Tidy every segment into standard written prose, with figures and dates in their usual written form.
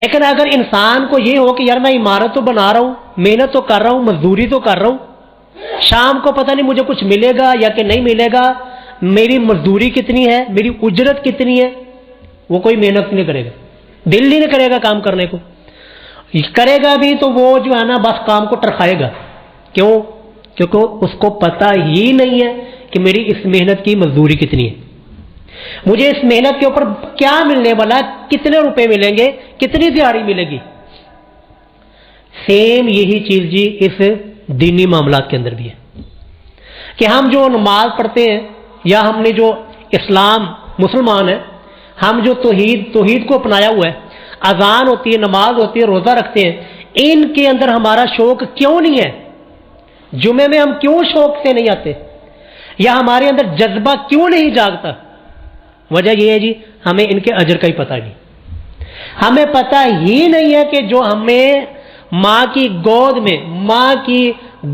لیکن اگر انسان کو یہ ہو کہ یار میں عمارت تو بنا رہا ہوں، محنت تو کر رہا ہوں، مزدوری تو کر رہا ہوں، شام کو پتہ نہیں مجھے کچھ ملے گا یا کہ نہیں ملے گا، میری مزدوری کتنی ہے، میری اجرت کتنی ہے، وہ کوئی محنت نہیں کرے گا، دل ہی نہیں کرے گا کام کرنے کو، کرے گا بھی تو وہ جو ہے نا بس کام کو ٹرکھائے گا۔ کیوں؟ کیونکہ اس کو پتہ ہی نہیں ہے کہ میری اس محنت کی مزدوری کتنی ہے، مجھے اس محنت کے اوپر کیا ملنے والا ہے، کتنے روپے ملیں گے، کتنی دیہڑی ملے گی۔ سیم یہی چیز جی اس دینی معاملات کے اندر بھی ہے کہ ہم جو نماز پڑھتے ہیں یا ہم نے جو اسلام مسلمان ہیں، ہم جو توحید کو اپنایا ہوا ہے، اذان ہوتی ہے، نماز ہوتی ہے، روزہ رکھتے ہیں، ان کے اندر ہمارا شوق کیوں نہیں ہے؟ جمعے میں ہم کیوں شوق سے نہیں آتے، یا ہمارے اندر جذبہ کیوں نہیں جاگتا؟ وجہ یہ ہے جی ہمیں ان کے اجر کا ہی پتہ نہیں، ہمیں پتہ ہی نہیں ہے کہ جو ہمیں ماں کی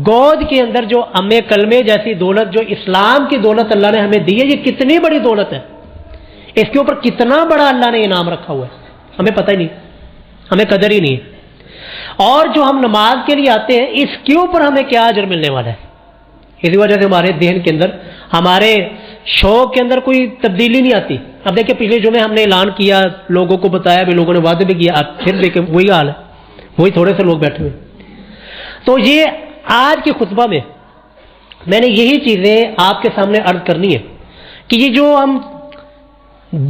گود کے اندر جو ہمیں کلمے جیسی دولت، جو اسلام کی دولت اللہ نے ہمیں دی ہے، یہ کتنی بڑی دولت ہے، اس کے اوپر کتنا بڑا اللہ نے انعام رکھا ہوا ہے، ہمیں پتہ ہی نہیں، ہمیں قدر ہی نہیں ہے۔ اور جو ہم نماز کے لیے آتے ہیں، اس کے اوپر ہمیں کیا اجر ملنے والا ہے؟ اسی وجہ سے ہمارے ذہن کے اندر، ہمارے شوق کے اندر کوئی تبدیلی نہیں آتی۔ اب دیکھیں پچھلے جمعے ہم نے اعلان کیا، لوگوں کو بتایا بھی، لوگوں نے وعدے بھی کیا، اب پھر دیکھیں وہی حال ہے، وہی تھوڑے سے لوگ بیٹھے ہوئے۔ تو یہ آج کے خطبہ میں نے یہی چیزیں آپ کے سامنے عرض کرنی ہے کہ یہ جو ہم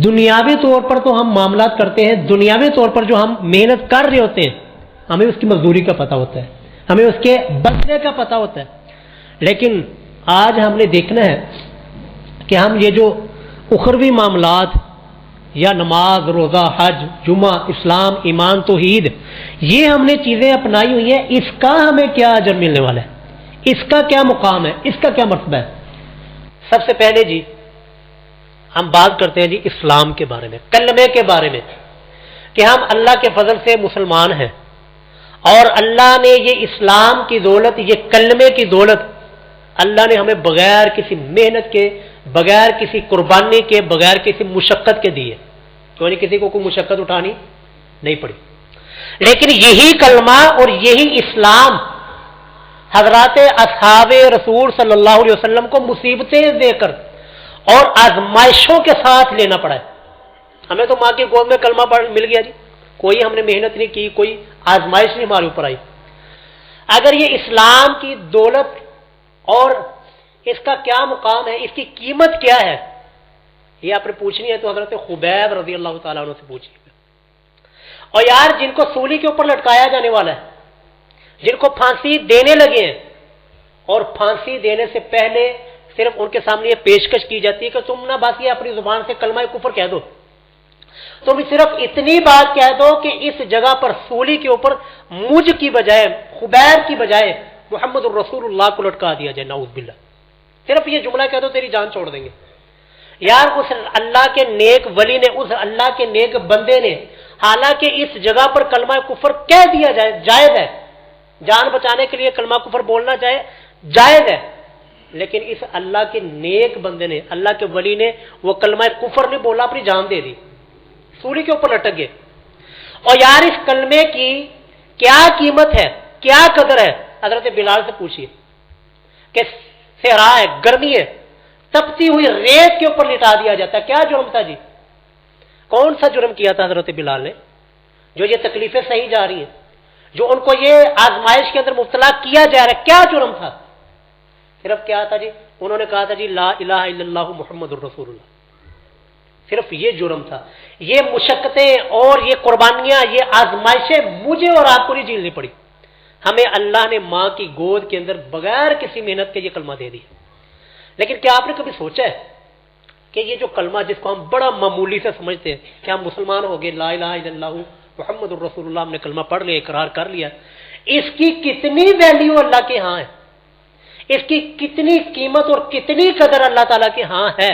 دنیاوی طور پر تو ہم معاملات کرتے ہیں، دنیاوی طور پر جو ہم محنت کر رہے ہوتے ہیں، ہمیں اس کی مزدوری کا پتہ ہوتا ہے، ہمیں اس کے بدلے کا پتہ ہوتا ہے، لیکن آج ہم نے دیکھنا ہے کہ ہم یہ جو اخروی معاملات یا نماز، روزہ، حج، جمعہ، اسلام، ایمان، توحید، یہ ہم نے چیزیں اپنائی ہوئی ہیں، اس کا ہمیں کیا اجر ملنے والا ہے، اس کا کیا مقام ہے، اس کا کیا مرتبہ ہے؟ سب سے پہلے جی ہم بات کرتے ہیں جی اسلام کے بارے میں، کلمے کے بارے میں، کہ ہم اللہ کے فضل سے مسلمان ہیں، اور اللہ نے یہ اسلام کی دولت، یہ کلمے کی دولت اللہ نے ہمیں بغیر کسی محنت کے، بغیر کسی قربانی کے، بغیر کسی مشقت کے دی ہے، تو کسی کو کوئی مشقت اٹھانی نہیں پڑی۔ لیکن یہی کلمہ اور یہی اسلام حضرات اصحاب رسول صلی اللہ علیہ وسلم کو مصیبتیں دے کر اور آزمائشوں کے ساتھ لینا پڑا ہے۔ ہمیں تو ماں کی گود میں کلمہ پڑھ مل گیا جی، کوئی ہم نے محنت نہیں کی، کوئی آزمائش نہیں ہمارے اوپر آئی۔ اگر یہ اسلام کی دولت اور اس کا کیا مقام ہے، اس کی قیمت کیا ہے، یہ آپ نے پوچھنی ہے تو حضرت خبیب رضی اللہ تعالیٰ عنہ سے پوچھیے۔ اور یار جن کو سولی کے اوپر لٹکایا جانے والا ہے، جن کو پھانسی دینے لگے ہیں، اور پھانسی دینے سے پہلے صرف ان کے سامنے یہ پیشکش کی جاتی ہے کہ تم نہ بس یہ اپنی زبان سے کلمہ کفر کہہ دو، تم صرف اتنی بات کہہ دو کہ اس جگہ پر سولی کے اوپر مجھ کی بجائے، خبیب کی بجائے محمد الرسول اللہ کو لٹکا دیا جائے، نعوذ باللہ، صرف یہ جملہ کہہ دو تیری جان چھوڑ دیں گے۔ یار اس اللہ کے نیک ولی نے، اس اللہ کے نیک بندے نے، حالانکہ اس جگہ پر کلمہ کفر کہہ دیا جائے، جائز ہے، جان بچانے کے لیے کلمہ کفر بولنا جائز ہے، لیکن اس اللہ کے نیک بندے نے، اللہ کے ولی نے وہ کلمہ کفر نہیں بولا، اپنی جان دے دی، سولی کے اوپر لٹک گئے۔ اور یار اس کلمے کی کیا قیمت ہے، کیا قدر ہے؟ حضرت بلال سے پوچھیے کہ صحرا ہے، گرمی ہے، تپتی ہوئی ریت کے اوپر لٹا دیا جاتا ہے، کیا جرم تھا جی؟ کون سا جرم کیا تھا حضرت بلال نے جو یہ تکلیفیں سہی جا رہی ہیں، جو ان کو یہ آزمائش کے اندر مبتلا کیا جا رہا ہے، کیا جرم تھا؟ صرف کیا تھا جی؟ انہوں نے کہا تھا جی لا الہ الا اللہ محمد الرسول اللہ، صرف یہ جرم تھا۔ یہ مشقتیں اور یہ قربانیاں، یہ آزمائشیں مجھے اور آپ کو نہیں جھیلنی پڑی، ہمیں اللہ نے ماں کی گود کے اندر بغیر کسی محنت کے یہ کلمہ دے دیا۔ لیکن کیا آپ نے کبھی سوچا ہے کہ یہ جو کلمہ جس کو ہم بڑا معمولی سے سمجھتے ہیں کہ ہم مسلمان ہو گئے، لا الہ الا اللہ محمد الرسول اللہ، ہم نے کلمہ پڑھ لیا، اقرار کر لیا، اس کی کتنی ویلیو اللہ کے ہاں ہے، اس کی کتنی قیمت اور کتنی قدر اللہ تعالیٰ کے ہاں ہے۔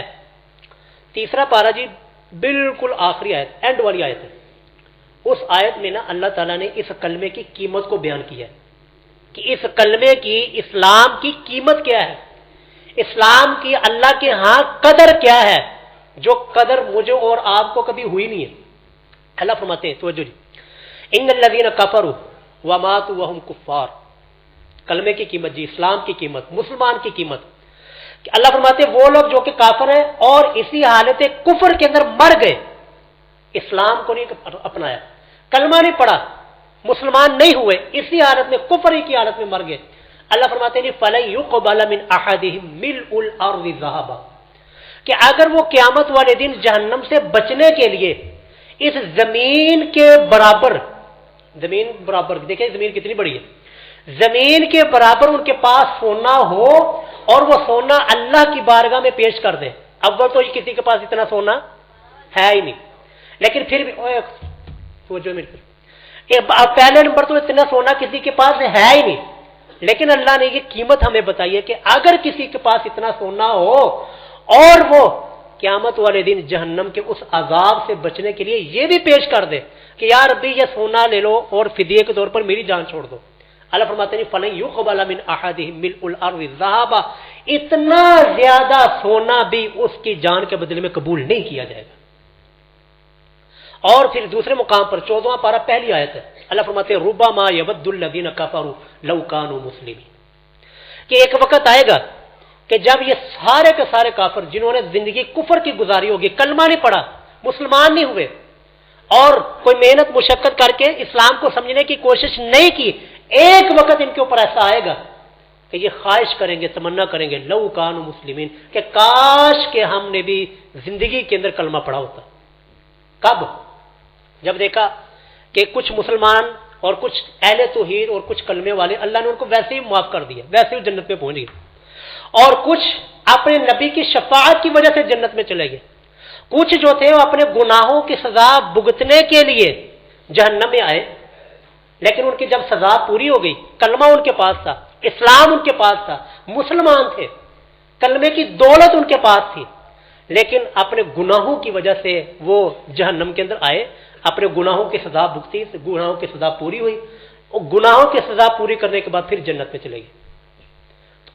تیسرا پارہ جی بالکل آخری آیت، اینڈ والی آیت ہے، اس آیت میں نا اللہ تعالیٰ نے اس کلمے کی قیمت کو بیان کیا ہے کہ اس کلمے کی، اسلام کی قیمت کیا ہے، اسلام کی اللہ کے ہاں قدر کیا ہے، جو قدر مجھے اور آپ کو کبھی ہوئی نہیں ہے۔ اللہ فرماتے ہیں توجہ جی، ان الذین کفروا وماتوا وهم کفار، کلمے کی قیمت جی، اسلام کی قیمت، مسلمان کی قیمت. اللہ فرماتے ہیں وہ لوگ جو کہ کافر ہیں اور اسی حالت کفر کے اندر مر گئے، اسلام کو نہیں اپنایا، کلمہ نہیں پڑھا، مسلمان نہیں ہوئے، اسی حالت میں کفر کی حالت میں مر گئے، اللہ فرماتے ہیں فَلَن يُقْبَلَ مِنْ أَحَدِهِمْ مِلْءُ الْأَرْضِ ذَهَبًا، کہ اگر وہ قیامت والے دن جہنم سے بچنے کے لیے اس زمین کے برابر، زمین برابر دیکھیں زمین کتنی بڑی ہے، زمین کے برابر ان کے پاس سونا ہو اور وہ سونا اللہ کی بارگاہ میں پیش کر دیں. اول تو کسی کے پاس اتنا سونا ہے ہی نہیں، لیکن پھر بھی پہلے نمبر تو اتنا سونا کسی کے پاس ہے ہی نہیں، لیکن اللہ نے یہ قیمت ہمیں بتائی ہے کہ اگر کسی کے پاس اتنا سونا ہو اور وہ قیامت والے دن جہنم کے اس عذاب سے بچنے کے لیے یہ بھی پیش کر دے کہ یا ربی یہ سونا لے لو اور فدیے کے طور پر میری جان چھوڑ دو، اللہ فرماتے ہیں فَلَن يُقْبَلَ مِنْ أَحَدِهِمْ مِلْءُ الْأَرْضِ ذَهَبًا، اتنا زیادہ سونا بھی اس کی جان کے بدلے میں قبول نہیں کیا جائے گا. اور پھر دوسرے مقام پر 14واں پارہ پہلی آیت ہے، اللہ فرماتے ہیں رُبَّمَا يَوَدُّ الَّذِينَ كَفَرُوا لَوْ كَانُوا مُسْلِمِينَ، کہ ایک وقت آئے گا کہ جب یہ سارے کے سارے کافر جنہوں نے زندگی کفر کی گزاری ہوگی، کلمہ نہیں پڑھا، مسلمان نہیں ہوئے اور کوئی محنت مشقت کر کے اسلام کو سمجھنے کی کوشش نہیں کی، ایک وقت ان کے اوپر ایسا آئے گا کہ یہ خواہش کریں گے، تمنا کریں گے لو کانوا مسلمین، کہ کاش کہ ہم نے بھی زندگی کے اندر کلمہ پڑھا ہوتا. کب؟ جب دیکھا کہ کچھ مسلمان اور کچھ اہل توحید اور کچھ کلمے والے اللہ نے ان کو ویسے ہی معاف کر دیا، ویسے ہی جنت میں پہنچ گئے، اور کچھ اپنے نبی کی شفاعت کی وجہ سے جنت میں چلے گئے، کچھ جو تھے وہ اپنے گناہوں کی سزا بھگتنے کے لیے جہنم میں آئے، لیکن ان کی جب سزا پوری ہو گئی، کلمہ ان کے پاس تھا، اسلام ان کے پاس تھا، مسلمان تھے، کلمے کی دولت ان کے پاس تھی، لیکن اپنے گناہوں کی وجہ سے وہ جہنم کے اندر آئے، اپنے گناہوں کی سزا بھگتی، گناہوں کی سزا پوری ہوئی، اور گناہوں کی سزا پوری کرنے کے بعد پھر جنت میں چلے گئے.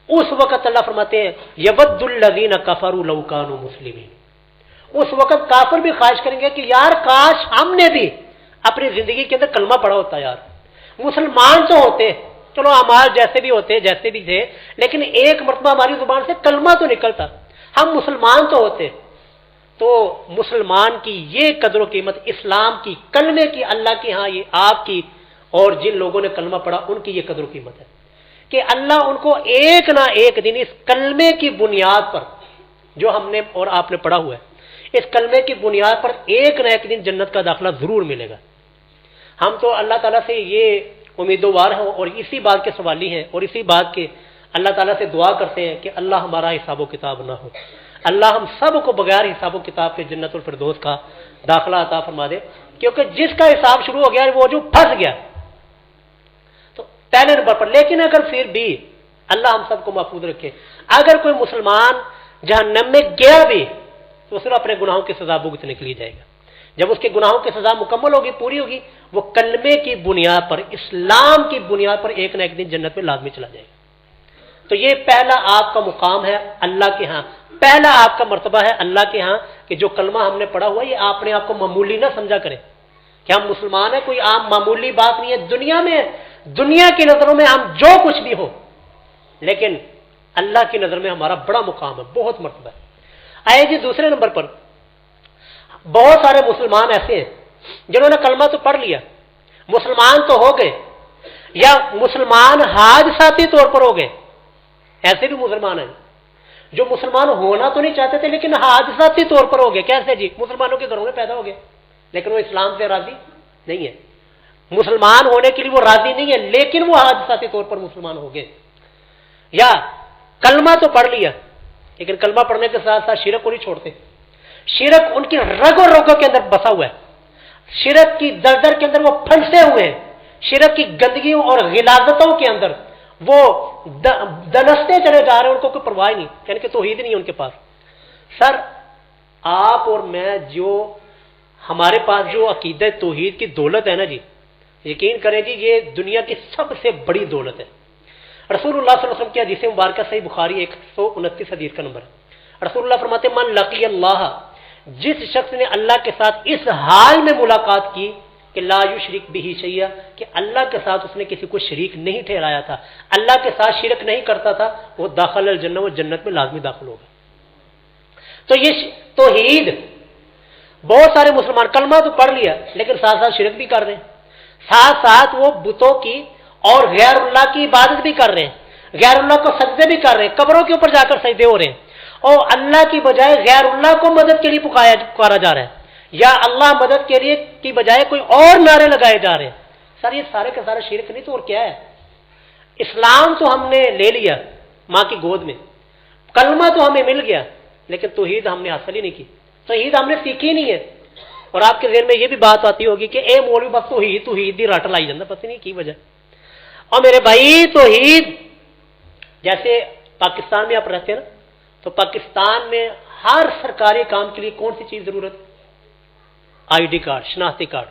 اس وقت اللہ فرماتے ہیں یود الذین کفروا لو کانوا مسلمین، اس وقت کافر بھی خواہش کریں گے کہ یار کاش ہم نے بھی اپنی زندگی کے اندر کلمہ پڑھا ہوتا، یار مسلمان تو ہوتے، چلو ہمارے جیسے بھی ہوتے، جیسے بھی تھے، لیکن ایک مرتبہ ہماری زبان سے کلمہ تو نکلتا، ہم مسلمان تو ہوتے. تو مسلمان کی یہ قدر و قیمت، اسلام کی، کلمے کی، اللہ کی ہاں یہ آپ کی اور جن لوگوں نے کلمہ پڑھا ان کی یہ قدر و قیمت ہے کہ اللہ ان کو ایک نہ ایک دن اس کلمے کی بنیاد پر جو ہم نے اور آپ نے پڑھا ہوا ہے، اس کلمے کی بنیاد پر ایک نہ ایک دن جنت کا داخلہ ضرور ملے گا. ہم تو اللہ تعالیٰ سے یہ امیدوار ہیں اور اسی بات کے سوالی ہیں اور اسی بات کے اللہ تعالیٰ سے دعا کرتے ہیں کہ اللہ ہمارا حساب و کتاب نہ ہو، اللہ ہم سب کو بغیر حساب و کتاب کے جنت الفردوس کا داخلہ عطا فرما دے، کیونکہ جس کا حساب شروع ہو گیا وہ جو پھنس گیا. تو پہلے نمبر پر، لیکن اگر پھر بھی اللہ ہم سب کو محفوظ رکھے، اگر کوئی مسلمان جہنم میں گیا بھی تو صرف اپنے گناہوں کی سزا بھگتنے کے لیے جائے گا. جب اس کے گناہوں کی سزا مکمل ہوگی، پوری ہوگی، وہ کلمے کی بنیاد پر، اسلام کی بنیاد پر ایک نہ ایک دن جنت میں لازمی چلا جائے گا. تو یہ پہلا آپ کا مقام ہے اللہ کے ہاں، پہلا آپ کا مرتبہ ہے اللہ کے ہاں کہ جو کلمہ ہم نے پڑھا ہوا ہے یہ آپ نے آپ کو معمولی نہ سمجھا کریں کہ ہم مسلمان ہیں، کوئی عام معمولی بات نہیں ہے. دنیا میں، دنیا کی نظروں میں ہم جو کچھ بھی ہو، لیکن اللہ کی نظر میں ہمارا بڑا مقام ہے، بہت مرتبہ ہے. آئے جی دوسرے نمبر پر، بہت سارے مسلمان ایسے ہیں جنہوں نے کلمہ تو پڑھ لیا، مسلمان تو ہو گئے، یا مسلمان حادثاتی طور پر ہو گئے. ایسے بھی مسلمان ہیں جو مسلمان ہونا تو نہیں چاہتے تھے لیکن حادثاتی طور پر ہو گئے. کیسے جی؟ مسلمانوں کے گھروں میں پیدا ہو گئے لیکن وہ اسلام سے راضی نہیں ہے، مسلمان ہونے کے لیے وہ راضی نہیں ہے لیکن وہ حادثاتی طور پر مسلمان ہو گئے. یا کلمہ تو پڑھ لیا لیکن کلمہ پڑھنے کے ساتھ ساتھ شرک کو نہیں چھوڑتے، شرک ان کی رگوں رگوں کے اندر بسا ہوا ہے، شرک کی دردر کے اندر وہ پھنسے ہوئے ہیں، شرک کی گندگیوں اور غلاظتوں کے اندر وہ دنستے چلے جا رہے ہیں، ان کو کوئی پرواہ نہیں، یعنی کہ توحید نہیں ہے ان کے پاس. سر آپ اور میں جو ہمارے پاس جو عقیدہ توحید کی دولت ہے نا جی، یقین کریں جی یہ دنیا کی سب سے بڑی دولت ہے. رسول اللہ صلی اللہ علیہ وسلم کی حدیث مبارکہ صحیح بخاری 129 حدیث کا نمبر ہے. رسول اللہ فرماتے من لقی اللہ، جس شخص نے اللہ کے ساتھ اس حال میں ملاقات کی کہ کہ لا یشرک بہ شیئا، کہ اللہ کے ساتھ اس نے کسی کو شریک نہیں ٹھہرایا تھا، اللہ کے ساتھ شرک نہیں کرتا تھا، وہ داخل الجنہ، وہ جنت میں لازمی داخل ہوگا۔ تو یہ توحید، بہت سارے مسلمان کلمہ تو پڑھ لیا لیکن ساتھ ساتھ شرک بھی کر رہے ہیں، ساتھ ساتھ وہ بتوں کی اور غیر اللہ کی عبادت بھی کر رہے ہیں، غیر اللہ کو سجدے بھی کر رہے ہیں، قبروں کے اوپر جا کر سجدے ہو رہے ہیں، اور اللہ کی بجائے غیر اللہ کو مدد کے لیے پکارا جا رہا ہے، یا اللہ مدد کے لیے کی بجائے کوئی اور نعرے لگائے جا رہے ہیں۔ سر یہ سارے کا سارا شرک نہیں تو اور کیا ہے؟ اسلام تو ہم نے لے لیا ماں کی گود میں، کلمہ تو ہمیں مل گیا، لیکن توحید ہم نے حاصل ہی نہیں کی، توحید ہم نے سیکھی نہیں ہے۔ اور آپ کے ذہن میں یہ بھی بات آتی ہوگی کہ اے مولوی بس توحید دی رٹ لائی جاتا، پتہ نہیں کی وجہ۔ اور میرے بھائی توحید، جیسے پاکستان میں آپ رہتے ہیں نا، تو پاکستان میں ہر سرکاری کام کے لیے کون سی چیز ضرورت؟ آئی ڈی کارڈ، شناختی کارڈ۔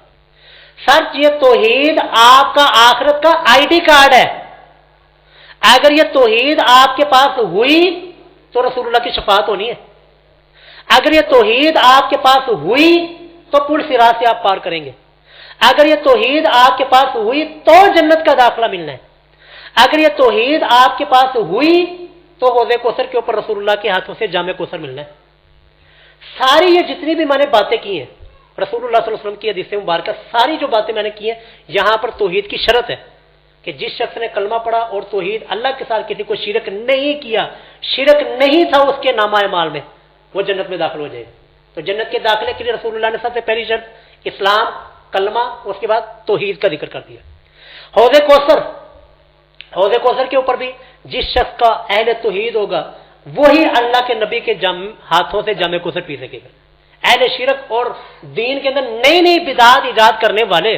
سر یہ توحید آپ کا آخرت کا آئی ڈی کارڈ ہے۔ اگر یہ توحید آپ کے پاس ہوئی تو رسول اللہ کی شفاعت ہونی ہے، اگر یہ توحید آپ کے پاس ہوئی تو پل صراط سے آپ پار کریں گے، اگر یہ توحید آپ کے پاس ہوئی تو جنت کا داخلہ ملنا ہے، اگر یہ توحید آپ کے پاس ہوئی تو حوض کوثر کے اوپر رسول اللہ کے ہاتھوں سے جام کوثر ملنا ہے۔ ساری یہ جتنی بھی میں نے باتیں کی ہیں رسول اللہ صلی اللہ علیہ وسلم کی حدیث مبارکہ، ساری جو باتیں میں نے کی ہیں، یہاں پر توحید کی شرط ہے کہ جس شخص نے کلمہ پڑھا اور توحید اللہ کے ساتھ کسی کو شرک نہیں کیا، شرک نہیں تھا اس کے نامہ اعمال میں، وہ جنت میں داخل ہو جائے گا۔ تو جنت کے داخلے کے لیے رسول اللہ نے سب سے پہلی شرط اسلام، کلمہ، اس کے بعد توحید کا ذکر کر دیا۔ حوض کوثر کے اوپر بھی جس شخص کا اہل توحید ہوگا وہی اللہ کے نبی کے ہاتھوں سے جام کوثر پی سکے گا۔ اہل شرک اور دین کے اندر نئی نئی بدعات ایجاد کرنے والے،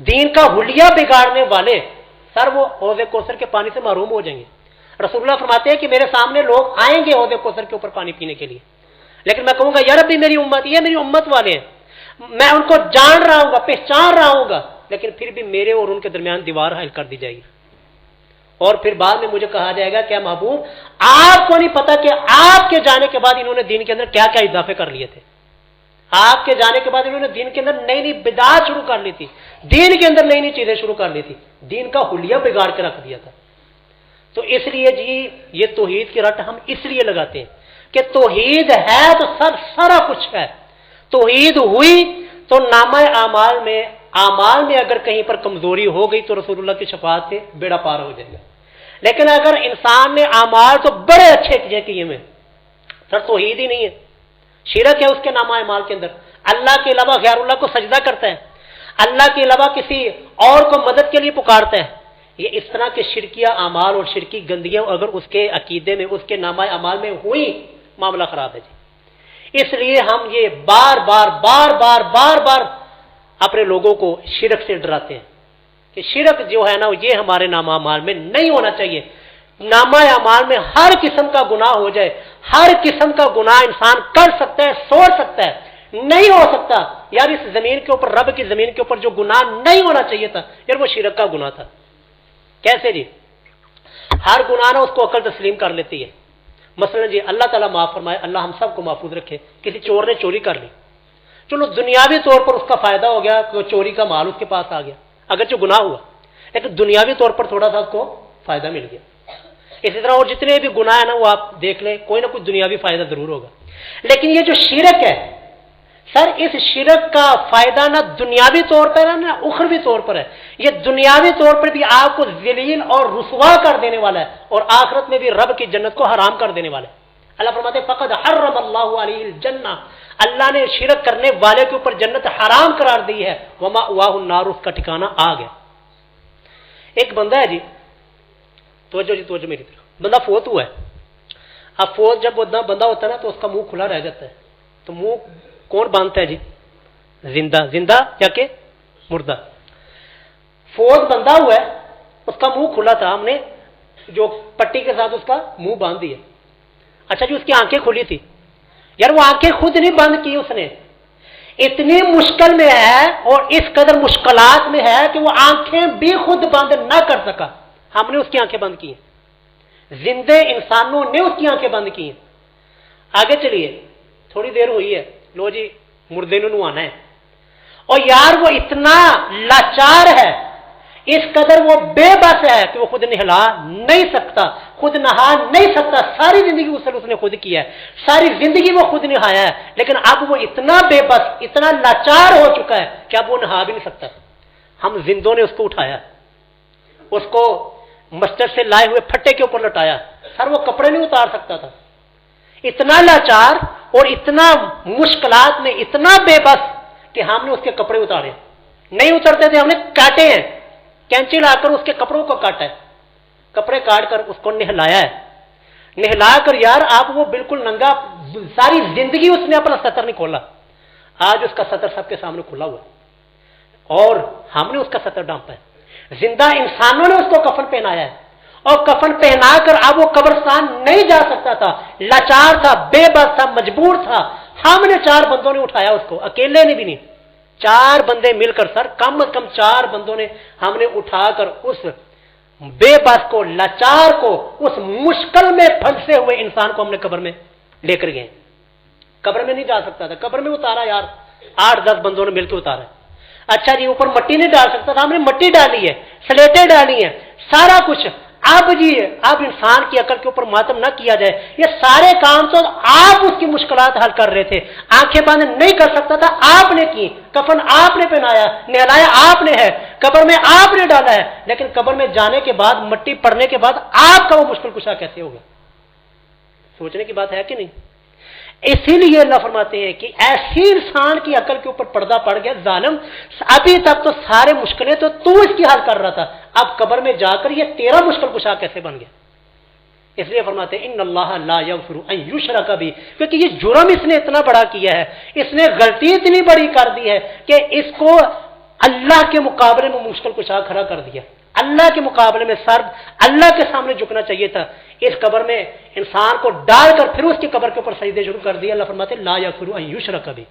دین کا حلیہ بگاڑنے والے، سر وہ حوض کوثر کے پانی سے محروم ہو جائیں گے۔ رسول اللہ فرماتے ہیں کہ میرے سامنے لوگ آئیں گے حوض کوثر کے اوپر پانی پینے کے لیے، لیکن میں کہوں گا یا ربی میری امت، یہ میری امت والے ہیں، میں ان کو جان رہا ہوں گا، پہچان رہا ہوں گا، لیکن پھر بھی میرے اور ان کے درمیان دیوار حائل کر دی جائے گی، اور پھر بعد میں مجھے کہا جائے گا کیا محبوب آپ کو نہیں پتا کہ آپ کے جانے کے بعد انہوں نے دین کے اندر کیا کیا اضافے کر لیے تھے، آپ کے جانے کے بعد انہوں نے دین کے اندر نئی نئی بدعات شروع کر لی تھی، دین کے اندر نئی نئی چیزیں شروع کر لی تھی، دین کا حلیہ بگاڑ کے رکھ دیا تھا۔ تو اس لیے جی یہ توحید کی رٹ ہم اس لیے لگاتے ہیں کہ توحید ہے تو سارا کچھ ہے، توحید ہوئی تو نامہ اعمال میں اگر کہیں پر کمزوری ہو گئی تو رسول اللہ کی شفاعت سے بیڑا پار ہو جائے گا، لیکن اگر انسان نے اعمال تو بڑے اچھے کیے میں، سر توحید ہی نہیں ہے، شرک ہے اس کے نامہ اعمال کے اندر، اللہ کے علاوہ غیر اللہ کو سجدہ کرتا ہے، اللہ کے علاوہ کسی اور کو مدد کے لیے پکارتا ہے، یہ اس طرح کے شرکیہ اعمال اور شرکی گندگیاں اگر اس کے عقیدے میں، اس کے نامہ اعمال میں ہوئی، معاملہ خراب ہے جی۔ اس لیے ہم یہ بار بار اپنے لوگوں کو شرک سے ڈراتے ہیں کہ شرک جو ہے نا یہ ہمارے نامہ اعمال میں نہیں ہونا چاہیے۔ نامہ اعمال میں ہر قسم کا گناہ ہو جائے، ہر قسم کا گناہ انسان کر سکتا ہے، سوچ سکتا ہے، نہیں ہو سکتا یار اس زمین کے اوپر، رب کی زمین کے اوپر جو گناہ نہیں ہونا چاہیے تھا یار وہ شرک کا گناہ تھا۔ کیسے جی؟ ہر گناہ نا اس کو عقل تسلیم کر لیتی ہے۔ مثلا جی اللہ تعالیٰ معاف فرمائے، اللہ ہم سب کو محفوظ رکھے، کسی چور نے چوری کر لی، چلو دنیاوی طور پر اس کا فائدہ ہو گیا، چوری کا مال اس کے پاس آ گیا، اگرچہ گناہ ہوا لیکن دنیاوی طور پر تھوڑا سا اس کو فائدہ مل گیا۔ اسی طرح اور جتنے بھی گناہ ہیں نا وہ آپ دیکھ لیں، کوئی نہ کوئی دنیاوی فائدہ ضرور ہوگا، لیکن یہ جو شرک ہے سر، اس شرک کا فائدہ نہ دنیاوی طور پر ہے نہ اخروی طور پر ہے، یہ دنیاوی طور پر بھی آپ کو ذلیل اور رسوا کر دینے والا ہے، اور آخرت میں بھی رب کی جنت کو حرام کر دینے والا ہے۔ اللہ فرماتے ہیں فقد حرم اللہ علیہ الجنہ، اللہ نے شرک کرنے والے کے اوپر جنت حرام قرار دی ہے، ومأواہ النار، اس کا ٹھکانہ آگ ہے۔ ایک بندہ ہے جی، توجہ میری طرف، بندہ فوت ہوا ہے۔ اب فوت جب بندہ ہوتا ہے نا تو اس کا منہ کھلا رہ جاتا ہے، تو منہ کون باندھتا ہے جی؟ زندہ یا کہ مردہ؟ فوت بندہ ہوا ہے، اس کا منہ کھلا تھا، ہم نے جو پٹی کے ساتھ اس کا منہ باندھ دیا۔ اچھا جی اس کی آنکھیں کھلی تھی، یار وہ آنکھیں خود نہیں بند کی اس نے، اتنی مشکل میں ہے اور اس قدر مشکلات میں ہے کہ وہ آنکھیں بھی خود بند نہ کر سکا، ہم نے اس کی آنکھیں بند کی ہیں، زندے انسانوں نے اس کی آنکھیں بند کی ہیں۔ آگے چلیے، تھوڑی دیر ہوئی ہے، لو جی مردے نے نوانا ہے، اور یار وہ اتنا لاچار ہے, اس قدر وہ بے بس ہے کہ وہ خود نہلا نہیں سکتا, خود نہا نہیں سکتا. ساری زندگی غسل اس نے خود کیا ہے, ساری زندگی وہ خود نہایا ہے, لیکن اب وہ اتنا بے بس, اتنا لاچار ہو چکا ہے کہ اب وہ نہا بھی نہیں سکتا. ہم زندوں نے اس کو اٹھایا, اس کو مسجد سے لائے ہوئے پھٹے کے اوپر لٹایا, سر وہ کپڑے نہیں اتار سکتا تھا. اتنا لاچار اور اتنا مشکلات میں اتنا بے بس کہ ہم نے اس کے کپڑے اتارے, نہیں اترتے تھے, ہم نے کاٹے ہیں, کینچی لا کر اس کے کپڑوں کو کاٹا ہے, کپڑے کاٹ کر اس کو نہلایا ہے. نہلا کر یار آپ وہ بالکل ننگا, ساری زندگی اس نے اپنا سطر نہیں کھولا, آج اس کا سطر سب کے سامنے کھلا ہوا ہے اور ہم نے اس کا سطر ڈھانپا ہے. زندہ انسانوں نے اس کو کفن پہنایا ہے اور کفن پہنا کر اب وہ قبرستان نہیں جا سکتا تھا, لاچار تھا, بے بس تھا, مجبور تھا. ہم نے 4 بندوں نے اٹھایا اس کو, اکیلے نے بھی نہیں, 4 بندے مل کر, سر کم از کم 4 بندوں نے ہم نے اٹھا کر اس بے بس کو, لاچار کو, اس مشکل میں پھنسے ہوئے انسان کو ہم نے قبر میں لے کر گئے. قبر میں نہیں جا سکتا تھا, قبر میں اتارا یار, 8-10 بندوں نے مل کے اتارا. اچھا جی اوپر مٹی نہیں ڈال سکتا تھا, ہم نے مٹی ڈالی ہے, سلیٹیں ڈالی ہیں, سارا کچھ. اب جی اب انسان کی عقل کے اوپر ماتم نہ کیا جائے, یہ سارے کام تو آپ اس کی مشکلات حل کر رہے تھے. آنکھیں بند نہیں کر سکتا تھا, آپ نے کی, کفن آپ نے پہنایا, نہلایا آپ نے ہے, قبر میں آپ نے ڈالا ہے, لیکن قبر میں جانے کے بعد, مٹی پڑنے کے بعد آپ کا وہ مشکل کشا کیسے ہوگا؟ سوچنے کی بات ہے کہ نہیں؟ اسی لیے اللہ فرماتے ہیں کہ ایسی انسان کی عقل کے اوپر پردہ پڑ گیا, ظالم, ابھی تک تو سارے مشکلیں تو اس کی حل کر رہا تھا, اب قبر میں جا کر یہ تیرا مشکل کشا کیسے بن گیا؟ اس لیے فرماتے ہیں ان اللہ لا یغفر ان یشرک بہ, کیونکہ یہ جرم اس نے اتنا بڑا کیا ہے, اس نے غلطی اتنی بڑی کر دی ہے کہ اس کو اللہ کے مقابلے میں مشکل کشا کھڑا کر دیا. اللہ کے مقابلے میں سر اللہ کے سامنے جھکنا چاہیے تھا. اس قبر میں انسان کو ڈال کر پھر اس کی قبر کے اوپر سجدے شروع کر دیا. اللہ فرماتے لا یغفر ان یشرک بہ.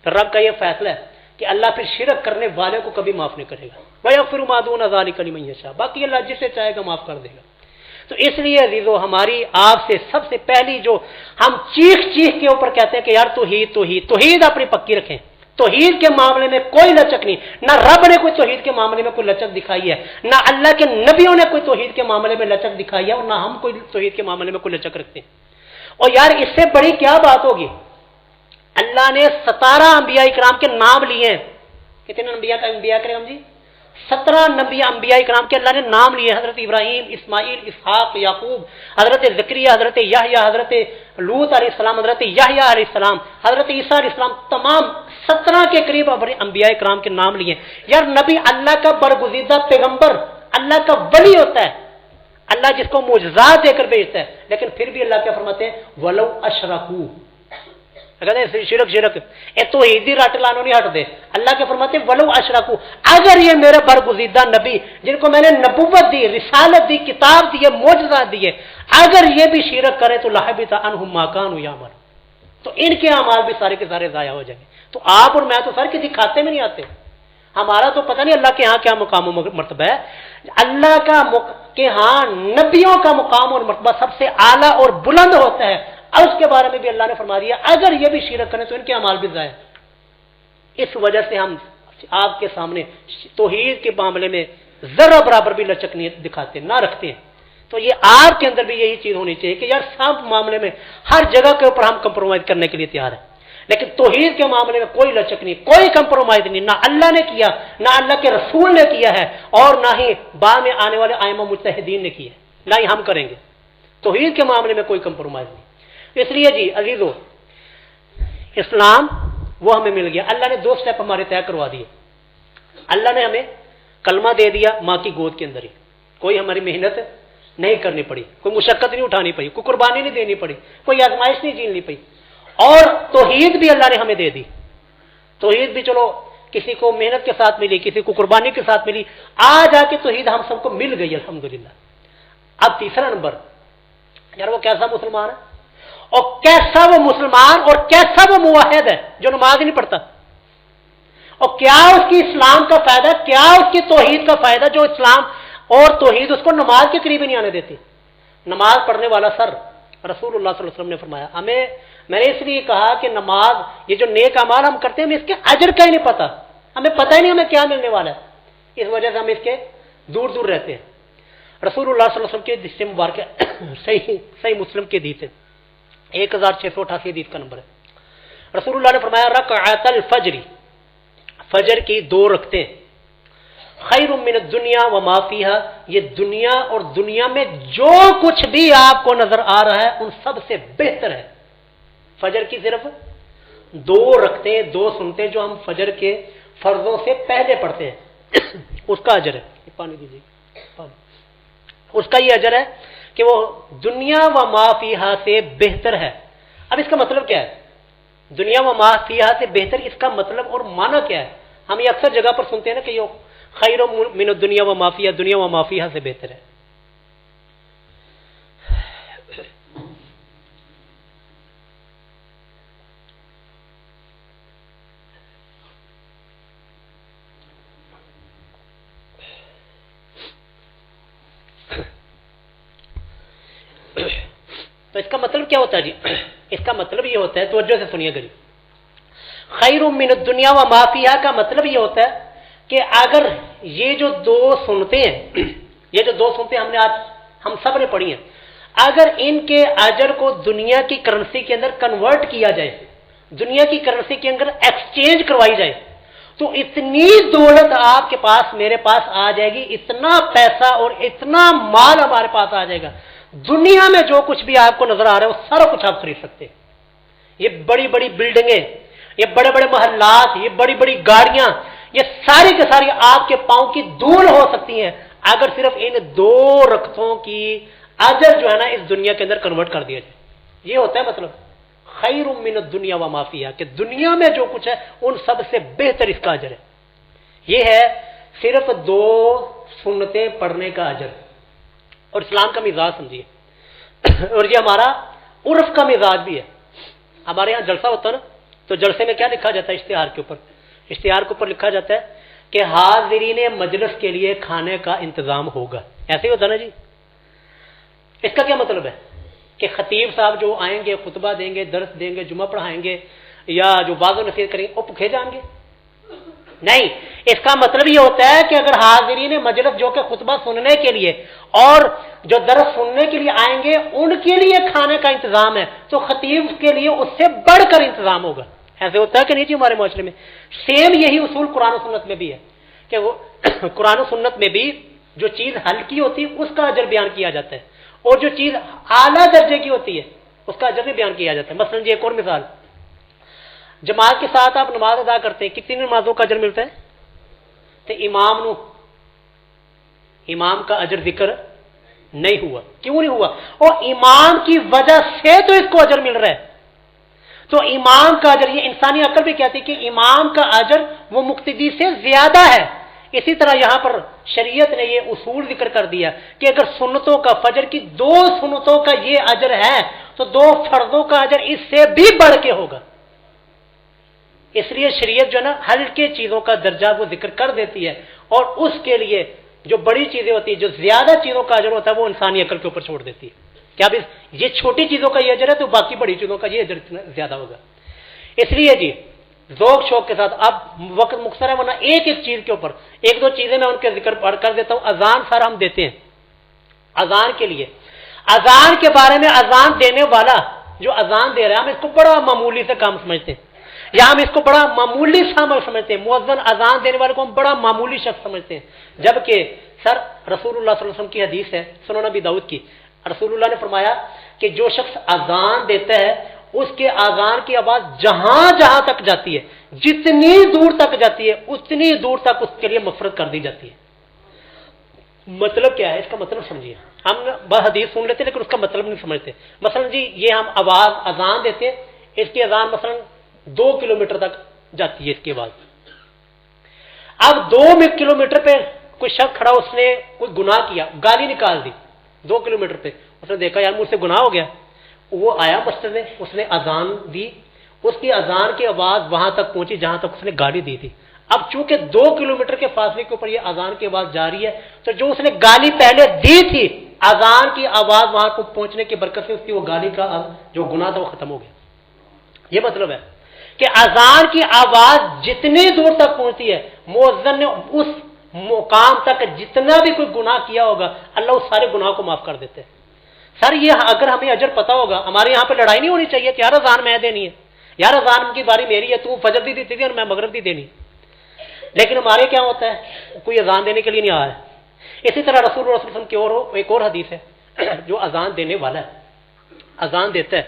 تو رب کا یہ فیصلہ ہے کہ اللہ پھر شرک کرنے والے کو کبھی معاف نہیں کرے گا. وَيَغْفِرُ مَا دُونَ ذَلِكَ لِمَن يَشَاءُ, باقی اللہ جسے چاہے گا معاف کر دے گا. تو اس لیے عزیزو, ہماری آپ سے سب سے پہلی جو ہم چیخ کے اوپر کہتے ہیں کہ یار توحید اپنی پکی رکھیں. توحید کے معاملے میں کوئی لچک نہیں, نہ رب نے کوئی توحید کے معاملے میں کوئی لچک دکھائی ہے, نہ اللہ کے نبیوں نے کوئی توحید کے معاملے میں لچک دکھائی ہے, اور نہ ہم کوئی توحید کے معاملے میں کوئی لچک رکھتے ہیں. اور یار اس سے بڑی کیا بات ہوگی, اللہ نے 17 انبیاء کرام کے نام لیے ہیں. کتنے انبیاء کرام جی؟ 17 انبیاء کرام کے اللہ نے نام لیے. حضرت ابراہیم, اسماعیل, اسحاق, یعقوب, حضرت زکریا, حضرت یحییٰ, حضرت لوط علیہ السلام, حضرت یحییٰ علیہ السلام, حضرت عیسیٰ علیہ السلام, تمام 17 کے قریب انبیاء کرام کے نام لیے. یار نبی اللہ کا برگزیدہ پیغمبر, اللہ کا ولی ہوتا ہے, اللہ جس کو معجزات دے کر بھیجتا ہے, لیکن پھر بھی اللہ کیا فرماتے ہیں ولو اشرکوا, اگر شرک توحیدی رٹ لانو نہیں ہٹ دے. اللہ کے فرماتے ہیں ولو اشرکوا, اگر یہ میرے برگزیدہ نبی جن کو میں نے نبوت دی, رسالت دی, کتاب دی, معجزات دیے, اگر یہ بھی شرک کرے تو لحبط عنہم ما کانوا یعملون, تو ان کے اعمال بھی سارے کے سارے ضائع ہو جائیں گے. تو آپ اور میں تو سر کسی کھاتے میں نہیں آتے, ہمارا تو پتہ نہیں اللہ کے ہاں کیا مقام و مرتبہ ہے. اللہ کا کہ ہاں نبیوں کا مقام اور مرتبہ سب سے اعلیٰ اور بلند ہوتا ہے, اور اس کے بارے میں بھی اللہ نے فرما دیا اگر یہ بھی شرک کریں تو ان کے اعمال بھی ضائع. اس وجہ سے ہم آپ کے سامنے توحید کے معاملے میں ذرا برابر بھی لچک نہیں دکھاتے, نہ رکھتے ہیں. تو یہ آپ کے اندر بھی یہی چیز ہونی چاہیے کہ یار سب معاملے میں ہر جگہ کے اوپر ہم کمپرومائز کرنے کے لیے تیار ہیں, لیکن توحید کے معاملے میں کوئی لچک نہیں, کوئی کمپرومائز نہیں, نہ اللہ نے کیا, نہ اللہ کے رسول نے کیا ہے, اور نہ ہی بعد میں آنے والے ائمہ مجتہدین نے کیا ہے, نہ ہی ہم کریں گے. توحید کے معاملے میں کوئی کمپرومائز نہیں. اس لیے جی عزیزو, اسلام وہ ہمیں مل گیا. اللہ نے 2 سٹیپ ہمارے طے کروا دیے. اللہ نے ہمیں کلمہ دے دیا ماں کی گود کے اندر ہی, کوئی ہماری محنت نہیں کرنی پڑی, کوئی مشقت نہیں اٹھانی پڑی, کوئی قربانی نہیں دینی پڑی, کوئی آزمائش نہیں جھیلنی پڑی. اور توحید بھی اللہ نے ہمیں دے دی. توحید بھی چلو کسی کو محنت کے ساتھ ملی, کسی کو قربانی کے ساتھ ملی, آج آ کے توحید ہم سب کو مل گئی الحمدللہ. اب تیسرا نمبر, یار وہ کیسا مسلمان ہے, اور کیسا وہ مسلمان اور کیسا وہ موحد ہے جو نماز نہیں پڑھتا, اور کیا اس کی اسلام کا فائدہ, کیا اس کی توحید کا فائدہ جو اسلام اور توحید اس کو نماز کے قریب نہیں آنے دیتی. نماز پڑھنے والا سر رسول اللہ صلی اللہ علیہ وسلم نے فرمایا ہمیں, میں نے اس لیے کہا کہ نماز, یہ جو نیک اعمال ہم کرتے ہیں ہمیں اس کے اجر کا ہی نہیں پتا, ہمیں پتہ ہی نہیں ہمیں کیا ملنے والا ہے، اس وجہ سے ہم اس کے دور دور رہتے ہیں۔ رسول اللہ صلی اللہ علیہ وسلم کے حدیث مبارکہ صحیح مسلم کی حدیث ہے، 1688 حدیث کا نمبر ہے۔ رسول اللہ نے فرمایا رکعت الفجر، فجر کی 2 رکعتیں، خیر من الدنیا وما فیہا، یہ دنیا اور دنیا میں جو کچھ بھی آپ کو نظر آ رہا ہے ان سب سے بہتر ہے۔ فجر کی صرف 2 رکعتیں، 2 سنتیں جو ہم فجر کے فرضوں سے پہلے پڑھتے ہیں، اس کا اجر ہے، پانی دیجیے، اس کا یہ اجر ہے کہ وہ دنیا و ما فیہا سے بہتر ہے۔ اب اس کا مطلب کیا ہے؟ دنیا و ما فیہا سے بہتر، اس کا مطلب اور معنی کیا ہے؟ ہم یہ اکثر جگہ پر سنتے ہیں نا کہ یہ خیر من الدنیا و ما فیہا، دنیا و ما فیہا سے بہتر ہے۔ تو اس کا مطلب کیا ہوتا ہے جی؟ اس کا مطلب یہ ہوتا ہے، توجہ سے سنیے گا، خیر من الدنیا و ما فیہا کا مطلب یہ ہوتا ہے کہ اگر یہ جو 2 سنتے ہیں، یہ جو 2 سنتے ہم نے آج ہم سب نے پڑھی ہیں، اگر ان کے اجر کو دنیا کی کرنسی کے اندر کنورٹ کیا جائے، دنیا کی کرنسی کے اندر ایکسچینج کروائی جائے، تو اتنی دولت آپ کے پاس میرے پاس آ جائے گی، اتنا پیسہ اور اتنا مال ہمارے پاس آ جائے گا، دنیا میں جو کچھ بھی آپ کو نظر آ رہا ہے وہ سارا کچھ آپ خرید سکتے ہیں۔ یہ بڑی بڑی بلڈنگیں، یہ بڑے بڑے محلات، یہ بڑی بڑی گاڑیاں، یہ ساری کی ساری آپ کے پاؤں کی دھول ہو سکتی ہیں اگر صرف ان 2 رکعتوں کی اجر جو ہے نا اس دنیا کے اندر کنورٹ کر دیا جائے۔ یہ ہوتا ہے مطلب خیر من الدنیا و ما فیہا، کہ دنیا میں جو کچھ ہے ان سب سے بہتر اس کا اجر ہے۔ یہ ہے صرف 2 سنتیں پڑھنے کا اجر، اور اسلام کا مزاج سمجھیے، اور یہ ہمارا عرف کا مزاج بھی ہے۔ ہمارے یہاں جلسہ ہوتا ہے نا، تو جلسے میں کیا لکھا جاتا ہے؟ اشتہار کے اوپر، اشتہار کے اوپر لکھا جاتا ہے کہ حاضرین مجلس کے لیے کھانے کا انتظام ہوگا، ایسے ہی ہوتا نا جی۔ اس کا کیا مطلب ہے کہ خطیب صاحب جو آئیں گے، خطبہ دیں گے، درس دیں گے، جمعہ پڑھائیں گے، یا جو واعظ و نصیحت کریں گے وہ بھوکے جائیں گے؟ نہیں، اس کا مطلب یہ ہوتا ہے کہ اگر حاضرین مجلس جو کہ خطبہ سننے کے لیے اور جو درس سننے کے لیے آئیں گے ان کے لیے کھانے کا انتظام ہے، تو خطیب کے لیے اس سے بڑھ کر انتظام ہوگا۔ ایسے ہوتا ہے کہ نہیں جی ہمارے معاشرے میں؟ سیم یہی اصول قرآن و سنت میں بھی ہے کہ وہ قرآن و سنت میں بھی جو چیز ہلکی ہوتی ہے اس کا اجر بیان کیا جاتا ہے، اور جو چیز اعلیٰ درجے کی ہوتی ہے اس کا اجر بھی بیان کیا جاتا ہے۔ مثلا جی ایک اور مثال، جماعت کے ساتھ آپ نماز ادا کرتے ہیں، کتنی نمازوں کا اجر ملتا ہے؟ تو امام کا اجر ذکر نہیں ہوا، کیوں نہیں ہوا؟ اور امام کی وجہ سے تو اس کو اجر مل رہا ہے، تو امام کا اجر، یہ انسانی عقل بھی کہتی ہے کہ امام کا اجر وہ مقتدی سے زیادہ ہے۔ اسی طرح یہاں پر شریعت نے یہ اصول ذکر کر دیا کہ اگر سنتوں کا، فجر کی 2 سنتوں کا یہ اجر ہے تو 2 فرضوں کا اجر اس سے بھی بڑھ کے ہوگا۔ اس لیے شریعت جو ہے نا ہلکے چیزوں کا درجہ وہ ذکر کر دیتی ہے، اور اس کے لیے جو بڑی چیزیں ہوتی ہیں، جو زیادہ چیزوں کا اجر ہوتا ہے وہ انسانی عقل کے اوپر چھوڑ دیتی ہے کہ اب یہ چھوٹی چیزوں کا یہ اجر ہے تو باقی بڑی چیزوں کا یہ اجر زیادہ ہوگا۔ اس لیے جی ذوق شوق کے ساتھ، اب وقت مختصر ہے ورنہ ایک چیز کے اوپر 1-2 چیزیں میں ان کے ذکر کر دیتا ہوں۔ اذان سر ہم دیتے ہیں، اذان کے لیے، اذان کے بارے میں اذان دینے والا جو اذان دے رہا ہے ہم اس کو بڑا معمولی سے کام سمجھتے ہیں، یا ہم اس کو بڑا معمولی سامر سمجھتے ہیں، مؤذن اذان دینے والے کو ہم بڑا معمولی شخص سمجھتے ہیں، جبکہ سر رسول اللہ صلی اللہ علیہ وسلم کی حدیث ہے سنن ابی داؤد کی، رسول اللہ نے فرمایا کہ جو شخص اذان دیتا ہے اس کے اذان کی آواز جہاں جہاں تک جاتی ہے، جتنی دور تک جاتی ہے اتنی دور تک اس کے لیے مغفرت کر دی جاتی ہے۔ مطلب کیا ہے؟ اس کا مطلب سمجھیے، ہم بس حدیث سن لیتے لیکن اس کا مطلب نہیں سمجھتے۔ مثلا جی یہ ہم آواز اذان دیتے ہیں، اس کی اذان مثلا 2 کلومیٹر تک جاتی ہے اس کی آواز، اب 2 کلومیٹر پہ کوئی شخص کھڑا، اس نے کوئی گناہ کیا، گالی نکال دی 2 کلومیٹر پہ، اس نے دیکھا یار مجھ سے گناہ ہو گیا، وہ آیا مسجد میں، اس نے اذان دی، اس کی اذان کی آواز وہاں تک پہنچی جہاں تک اس نے گالی دی تھی۔ اب چونکہ 2 کلومیٹر کے فاصلے کے اوپر یہ اذان کی آواز جاری ہے، تو جو اس نے گالی پہلے دی تھی اذان کی آواز وہاں کو پہنچنے کی برکت سے اس کی وہ گالی کا جو گناہ تھا وہ ختم ہو گیا۔ یہ مطلب ہے کہ اذان کی آواز جتنی دور تک پہنچتی ہے مؤذن نے اس مقام تک جتنا بھی کوئی گناہ کیا ہوگا اللہ اس سارے گناہ کو معاف کر دیتے ہیں. سر یہ اگر ہمیں اجر پتا ہوگا, ہمارے یہاں پہ لڑائی نہیں ہونی چاہیے کہ یار اذان میں دینی ہے, یار اذان کی باری میری ہے, تو فجر بھی دیتی تھی اور میں مغرب بھی دینی. لیکن ہمارے کیا ہوتا ہے, کوئی اذان دینے کے لیے نہیں آیا ہے. اسی طرح رسول اللہ صلی اللہ علیہ وسلم کی ایک اور حدیث ہے, جو اذان دینے والا ہے, اذان دیتا ہے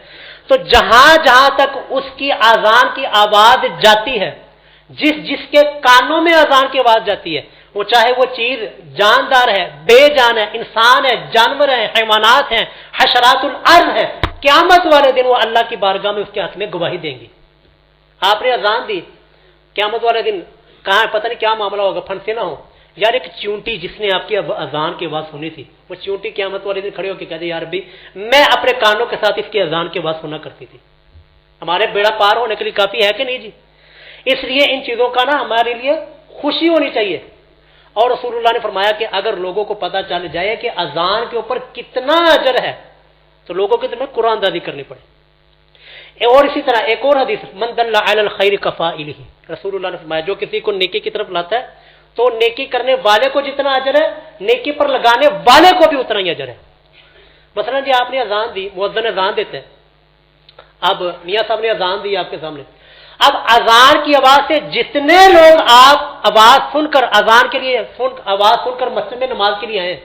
تو جہاں جہاں تک اس کی اذان کی آواز جاتی ہے, جس کے کانوں میں اذان کی آواز جاتی ہے, وہ چاہے وہ چیز جاندار ہے, بے جان ہے, انسان ہے, جانور ہیں, حیوانات ہیں, حشرات الارض ہے, قیامت والے دن وہ اللہ کی بارگاہ میں اس کے حق میں گواہی دیں گی. آپ نے اذان دی, قیامت والے دن کہاں ہے پتہ نہیں کیا معاملہ ہوگا, پھنسے نہ ہو. یار ایک چونٹی جس نے آپ کی اذان کی آواز سنی تھی, وہ چونٹی قیامت والے دن کھڑے ہو کے کہتے یار بھی میں اپنے کانوں کے ساتھ اس کی اذان کی آواز سنا کرتی تھی. ہمارے بیڑا پار ہونے کے لیے کافی ہے کہ نہیں جی. اس لیے ان چیزوں کا نا ہمارے لیے خوشی ہونی چاہیے. اور رسول اللہ نے فرمایا کہ اگر لوگوں کو پتہ چل جائے کہ اذان کے اوپر کتنا اجر ہے تو لوگوں کی طرف قرآن دادی کرنی پڑے. اور اسی طرح ایک اور حدیث, من دل علی الخیر کفاعلہ, رسول اللہ نے فرمایا جو کسی کو نیکی کی طرف لاتا ہے تو نیکی کرنے والے کو جتنا اجر ہے, نیکی پر لگانے والے کو بھی اتنا ہی اجر ہے. مثلا جی آپ نے اذان دی, مؤذن اذان دیتے ہیں, اب میاں صاحب نے اذان دی آپ کے سامنے, اب اذان کی آواز سے جتنے لوگ آپ آواز سن کر اذان کے لیے آواز سن کر مسجد میں نماز کے لیے آئے,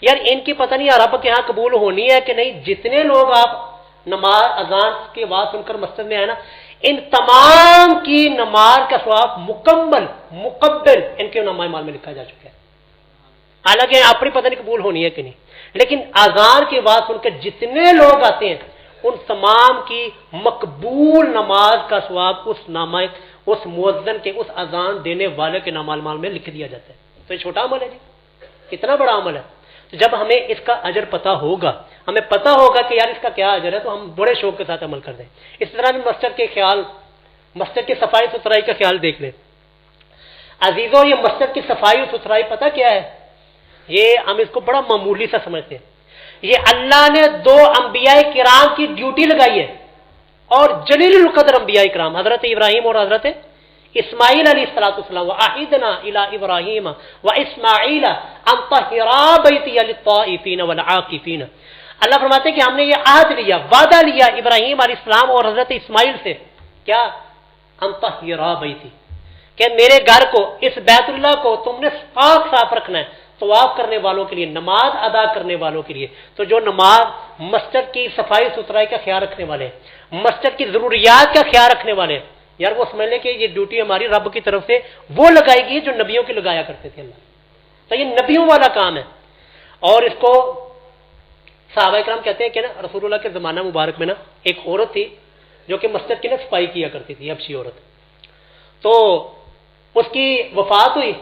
یار ان کی پتہ نہیں رب کے ہاں قبول ہونی ہے کہ نہیں. جتنے لوگ آپ نماز اذان کی آواز سن کر مسجد میں آئے نا, ان تمام کی نماز کا ثواب مقبل ان کے نامہ اعمال میں لکھا جا چکا ہے. حالانکہ اپنی پتہ نہیں قبول ہونی ہے کہ نہیں, لیکن اذان کی آواز سن کر جتنے لوگ آتے ہیں ان تمام کی مقبول نماز کا ثواب اس مؤذن کے, اس اذان دینے والے کے نامہ اعمال میں لکھ دیا جاتا ہے. تو یہ چھوٹا عمل ہے جی, کتنا بڑا عمل ہے. تو جب ہمیں اس کا اجر پتا ہوگا, ہمیں پتا ہوگا کہ یار اس کا کیا اجر ہے, تو ہم بڑے شوق کے ساتھ عمل کر دیں. اس طرح مسجد کی صفائی ستھرائی کا خیال دیکھ لیں. عزیزوں, یہ مسجد کی صفائی اور ستھرائی پتہ کیا ہے, یہ ہم اس کو بڑا معمولی سا سمجھتے ہیں. یہ اللہ نے 2 انبیاء کرام کی ڈیوٹی لگائی ہے, اور جلیل القدر انبیاء کرام حضرت ابراہیم اور حضرت اسماعیل علیہ السلام, وَأَعِدْنَا إِلَىٰ إِبْرَاهِيمَ وَإِسْمَاعِيلَ أَن طَهِّرَا بَيْتِيَ لِلطَّائِفِينَ وَالْعَاكِفِينَ. اللہ فرماتے ہیں کہ ہم نے یہ عہد لیا, وعدہ لیا ابراہیم علیہ السلام اور حضرت اسماعیل سے, کیا, أن طَهِّرَا بَيْتِي, کہ میرے گھر کو, اس بیت اللہ کو تم نے پاک صاف رکھنا ہے, طواف کرنے والوں کے لیے, نماز ادا کرنے والوں کے لیے. تو جو نماز مسجد کی صفائی ستھرائی کا خیال رکھنے والے, مسجد کی ضروریات کا خیال رکھنے والے, یار وہ سمجھ لیں کہ یہ ڈیوٹی ہماری رب کی طرف سے وہ لگائی گئی جو نبیوں کی لگایا کرتے تھے اللہ. تو یہ نبیوں والا کام ہے. اور اس کو صحابہ کرام کہتے ہیں کہ نا رسول اللہ کے زمانہ مبارک میں نا ایک عورت تھی جو کہ مسجد کی نا صفائی کیا کرتی تھی, حبشی عورت. تو اس کی وفات ہوئی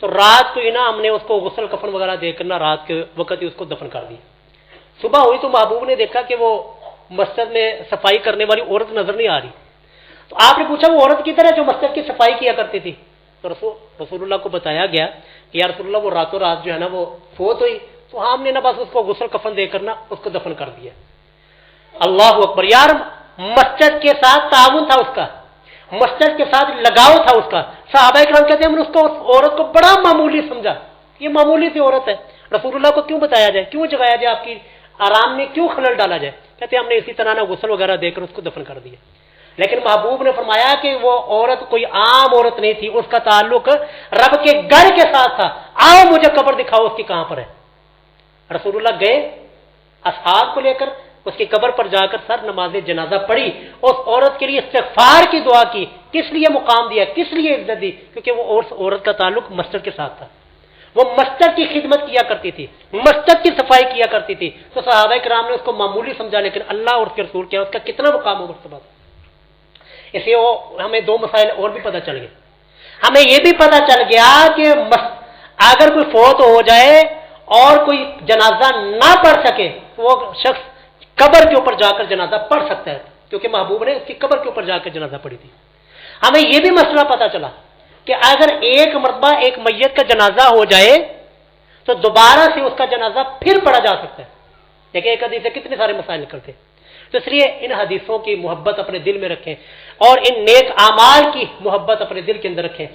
تو رات کو ہی نا ہم نے اس کو غسل کفن وغیرہ دے کر نا رات کے وقت ہی اس کو دفن کر دیا. صبح ہوئی تو محبوب نے دیکھا کہ وہ مسجد میں صفائی کرنے والی عورت نظر نہیں آ رہی. تو آپ نے پوچھا وہ عورت کدھر ہے جو مسجد کی صفائی کیا کرتی تھی؟ تو رسول اللہ کو بتایا گیا کہ یا رسول اللہ وہ راتوں رات جو ہے نا وہ فوت ہوئی, تو ہم نے نا بس اس کو غسل کفن دے کر نا اس کو دفن کر دیا. اللہ اکبر. یار مسجد کے ساتھ تعاون تھا اس کا, مسجد کے ساتھ لگاؤ تھا اس کا. صحابہ کرام کہتے ہیں ہم نے اس کو, اس عورت کو بڑا معمولی سمجھا, یہ معمولی سی عورت ہے, رسول اللہ کو کیوں بتایا جائے, کیوں جگایا جائے, آپ کی آرام میں کیوں خلل ڈالا جائے. کہتے ہیں ہم نے اسی طرح نا غسل وغیرہ دے کر اس کو دفن کر دیا. لیکن محبوب نے فرمایا کہ وہ عورت کوئی عام عورت نہیں تھی, اس کا تعلق رب کے گھر کے ساتھ تھا. آؤ مجھے قبر دکھاؤ اس کی کہاں پر ہے. رسول اللہ گئے اصحاب کو لے کر, اس کی قبر پر جا کر سر نماز جنازہ پڑھی, اس عورت کے لیے استغفار کی دعا کی. کس لیے مقام دیا, کس لیے عزت دی, کیونکہ وہ عورت کا تعلق مسجد کے ساتھ تھا. وہ مسجد کی خدمت کیا کرتی تھی, مسجد کی صفائی کیا کرتی تھی. تو صحابہ کرام نے اس کو معمولی سمجھا, لیکن اللہ اور اس کے رسول کیا, اس کا کتنا مقام و مرتبہ تھا. اس لیے ہمیں 2 مسائل اور بھی پتہ چل گئے. ہمیں یہ بھی پتہ چل گیا کہ اگر کوئی فوت ہو جائے اور کوئی جنازہ نہ پڑھ سکے تو وہ شخص قبر کے اوپر جا کر جنازہ پڑھ سکتا ہے, کیونکہ محبوب نے اس کی قبر کے اوپر جا کر جنازہ پڑھی تھی. ہمیں یہ بھی مسئلہ پتہ چلا کہ اگر ایک مرتبہ ایک میت کا جنازہ ہو جائے تو دوبارہ سے اس کا جنازہ پھر پڑھا جا سکتا ہے. دیکھیں ایک حدیث سے کتنے سارے مسائل نکلتے. تو اس لیے ان حدیثوں کی محبت اپنے دل میں رکھیں اور ان نیک اعمال کی محبت اپنے دل کے اندر رکھیں.